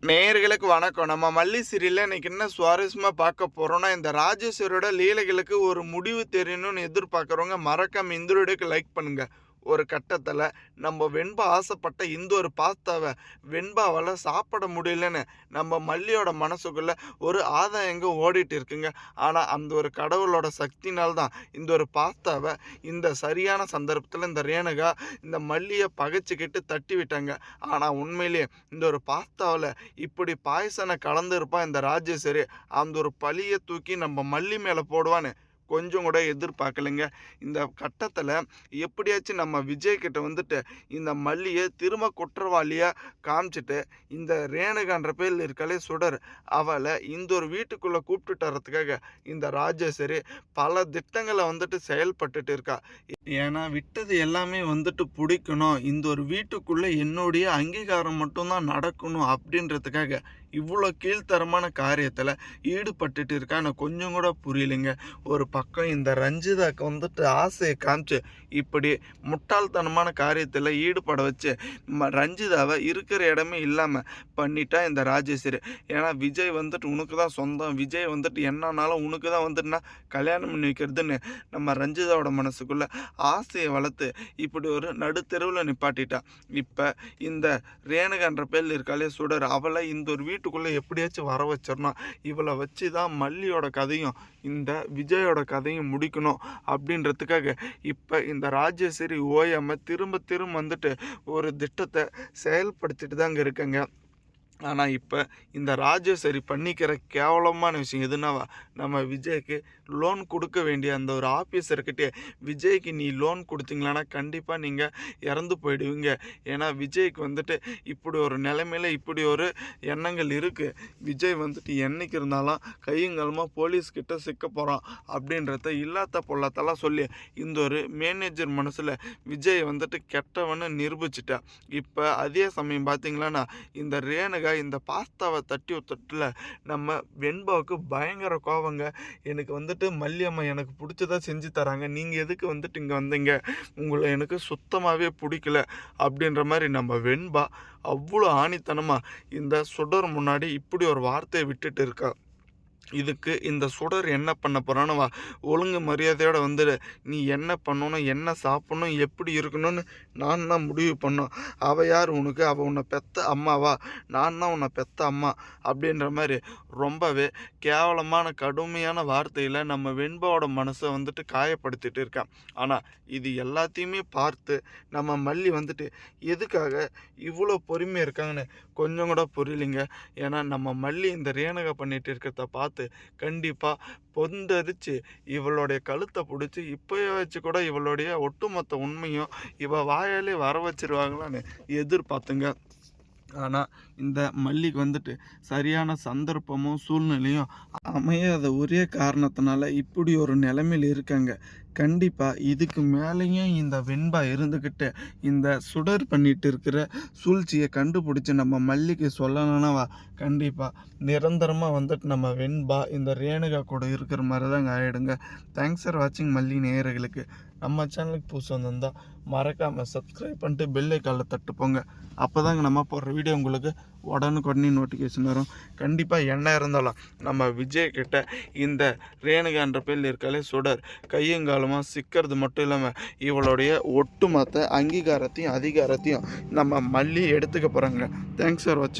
நேயர்களுக்கு வணக்கம். நம்ம மல்லி சீரியல்ல இன்னைக்கு என்ன சுவாரஸ்யமா பார்க்க போறோம்னா, இந்த ராஜேஸ்வரியோட லீலைகளுக்கு ஒரு முடிவு தெரியணும்னு எதிர்பார்க்குறவங்க மறக்காம இந்த வீடியோக்கு லைக் பண்ணுங்க. ஒரு கட்டத்துல நம்ம வெண்பா ஆசைப்பட்ட இந்த ஒரு பாஸ்தாவ வெண்பாவால சாப்பிட முடியலன்னு நம்ம மல்லியோட மனசுக்குள்ள ஒரு ஆதாயங்க ஓடிட்டு இருக்குங்க. ஆனா அந்த ஒரு கடவுளோட சக்தினால தான் இந்த ஒரு பாஸ்தாவ இந்த சரியான சந்தர்ப்பத்துல இந்த ரேணுகா இந்த மல்லிய பகைச்சுக்கிட்டு தட்டி விட்டாங்க. ஆனா உண்மையிலேயே இந்த ஒரு பாஸ்தாவுல இப்படி பாய்சனை கலந்திருப்பான் இந்த ராஜேஸ்வரி. அந்த ஒரு பழிய தூக்கி நம்ம மல்லி மேல போடுவான்னு கொஞ்சம் கூட எதிர்பார்க்கலைங்க. இந்த கட்டத்தில் எப்படியாச்சும் நம்ம விஜய் கிட்ட வந்துட்டு இந்த மல்லியை திரும்ப குற்றவாளியாக காமிச்சிட்டு இந்த ரேணுகான்ற பேரில் இருக்காலே சுடர், அவளை இந்த ஒரு வீட்டுக்குள்ளே கூப்பிட்டுட்டு வர்றதுக்காக இந்த ராஜேஸ்வரி பல திட்டங்களை வந்துட்டு செயல்பட்டுட்டு இருக்கா. ஏன்னா விட்டது எல்லாமே வந்துட்டு பிடிக்கணும், இந்த ஒரு வீட்டுக்குள்ளே என்னுடைய அங்கீகாரம் மட்டும்தான் நடக்கணும் அப்படின்றதுக்காக இவ்வளோ கீழ்த்தரமான காரியத்தில் ஈடுபட்டுட்டு இருக்கா. எனக்கு கொஞ்சம் கூட புரியலைங்க. ஒரு பக்கம் இந்த ரஞ்சிதாக்கு வந்துட்டு ஆசையை காமிச்சு இப்படி முட்டாள்தனமான காரியத்தில் ஈடுபட வச்சு ரஞ்சிதாவை இருக்கிற இடமே இல்லாமல் பண்ணிட்டா இந்த ராஜேஸ்வரி. ஏன்னா விஜய் வந்துட்டு உனக்கு தான் சொந்தம், விஜய் வந்துட்டு என்னன்னாலும் உனக்கு தான் வந்துட்டுனா கல்யாணம் பண்ணி வைக்கிறதுன்னு நம்ம ரஞ்சிதாவோட மனசுக்குள்ளே ஆசையை வளர்த்து இப்படி ஒரு நடுத்தெருவில் நிப்பாட்டிட்டா. இப்போ இந்த ரேணுகான்ற பேரில் இருக்காலே சுடர், அவளை இந்த ஒரு வீட்டுக்குள்ளே எப்படியாச்சும் வர வச்சிடணும், இவளை வச்சு தான் மல்லியோட கதையும் இந்த விஜயோட கதையும் முடிக்கணும் அப்படின்றதுக்காக இப்போ இந்த ராஜேஸ்வரி ஓயாமல் திரும்ப திரும்ப வந்துட்டு ஒரு திட்டத்தை செயல்படுத்திட்டு தாங்க இருக்கங்க. ஆனால் இப்போ இந்த ராஜேஸ்வரி பண்ணிக்கிற கேவலமான விஷயம் எதுனாவா, நம்ம விஜய்க்கு லோன் கொடுக்க வேண்டிய அந்த ஒரு ஆஃபீஸர்கிட்டே விஜய்க்கு நீ லோன் கொடுத்தீங்களான்னா கண்டிப்பாக நீங்கள் இறந்து போயிடுவீங்க. ஏன்னா விஜய்க்கு வந்துட்டு இப்படி ஒரு நிலைமையில் இப்படி ஒரு எண்ணங்கள் இருக்குது. விஜய் வந்துட்டு என்றைக்கு இருந்தாலும் கையங்காலமாக போலீஸ்கிட்ட சிக்க போகிறான் அப்படின்றத இல்லாத பொல்லாத்தெல்லாம் சொல்லி இந்த ஒரு மேனேஜர் மனசில் விஜய் வந்துட்டு கெட்டவன்னு நிரூபிச்சிட்டா. இப்போ அதே சமயம் பார்த்தீங்களான்னா இந்த ரேணுகா இந்த பாஸ்தாவை தட்டி தட்டில் நம்ம வெண்பாவுக்கு பயங்கர கோவங்க. எனக்கு வந்துட்டு மல்லியம்மா எனக்கு பிடிச்சதா செஞ்சு தராங்க, நீங்கள் எதுக்கு வந்துட்டு இங்கே வந்தீங்க, உங்களை எனக்கு சுத்தமாகவே பிடிக்கல அப்படின்ற மாதிரி நம்ம வெண்பா அவ்வளோ ஆணித்தனமாக இந்த சுடர் முன்னாடி இப்படி ஒரு வார்த்தையை விட்டுட்டு இருக்கா. இதுக்கு இந்த சுடர் என்ன பண்ண போகிறான்னு ஒழுங்கு மரியாதையோடு வந்துடு, நீ என்ன பண்ணணும், என்ன சாப்பிட்ணும், எப்படி இருக்கணும்னு நான் தான் முடிவு பண்ணோம். அவள் யார் உனக்கு, அவள் உன்னை பெத்த அம்மாவா, நான் தான் உன்னை பெத்த அம்மா அப்படின்ற மாதிரி ரொம்பவே கேவலமான கடுமையான வார்த்தையில் நம்ம வெண்பாவோட மனசை வந்துட்டு காயப்படுத்திட்டு இருக்கான். ஆனால் இது எல்லாத்தையுமே பார்த்து நம்ம மல்லி வந்துட்டு எதுக்காக இவ்வளோ பொறுமையாக இருக்காங்கன்னு கொஞ்சம் கூட புரியலைங்க. ஏன்னா நம்ம மல்லி இந்த ரேணுகா பண்ணிட்டு இருக்கிறத பார்த்து கண்டிப்பாக பொந்தரிச்சு இவளுடைய கழுத்தை பிடிச்சி இப்போயே வச்சு கூட இவளுடைய ஒட்டுமொத்த உண்மையும் இவ வாயாலே வர வச்சிருவாங்களான்னு எதிர்பார்த்துங்க. ஆனால் இந்த மல்லிக்கு வந்துட்டு சரியான சந்தர்ப்பமும் சூழ்நிலையும் அமையாத ஒரே காரணத்தினால இப்படி ஒரு நிலைமையில் இருக்காங்க. கண்டிப்பாக இதுக்கு மேலேயும் இந்த வெண்பா இருந்துக்கிட்டு இந்த சுடர் பண்ணிட்டு இருக்கிற சூழ்ச்சியை கண்டுபிடிச்சி நம்ம மல்லிக்கு சொல்லணும்னா கண்டிப்பாக நிரந்தரமாக வந்துட்டு நம்ம வெண்பா இந்த ரேணுகா கூட இருக்கிற மாதிரி தாங்க ஆகிடுங்க. தேங்க்ஸ் ஃபார் வாட்சிங் மல்லி நேயர்களுக்கு. நம்ம சேனலுக்கு புதுசு வந்திருந்தால் மறக்காமல் சப்ஸ்கிரைப் பண்ணிட்டு பெல் ஐக்கானில் தட்டு போங்க. அப்போ தாங்க நம்ம போடுற வீடியோ உங்களுக்கு உடனுக்குடனே நோட்டிஃபிகேஷன் வரும். கண்டிப்பாக என்ன இருந்தாலும் நம்ம விஜய் கிட்ட இந்த ரேணுகான்ற பேரில் இருக்காலே சுடர் கையங்காலமாக சிக்கிறது மட்டும் இல்லாமல் இவளுடைய ஒட்டுமொத்த அங்கீகாரத்தையும் அதிகாரத்தையும் நம்ம மல்லி எடுத்துக்க போகிறாங்க. தேங்க்ஸ் ஃபார் வாட்சிங்.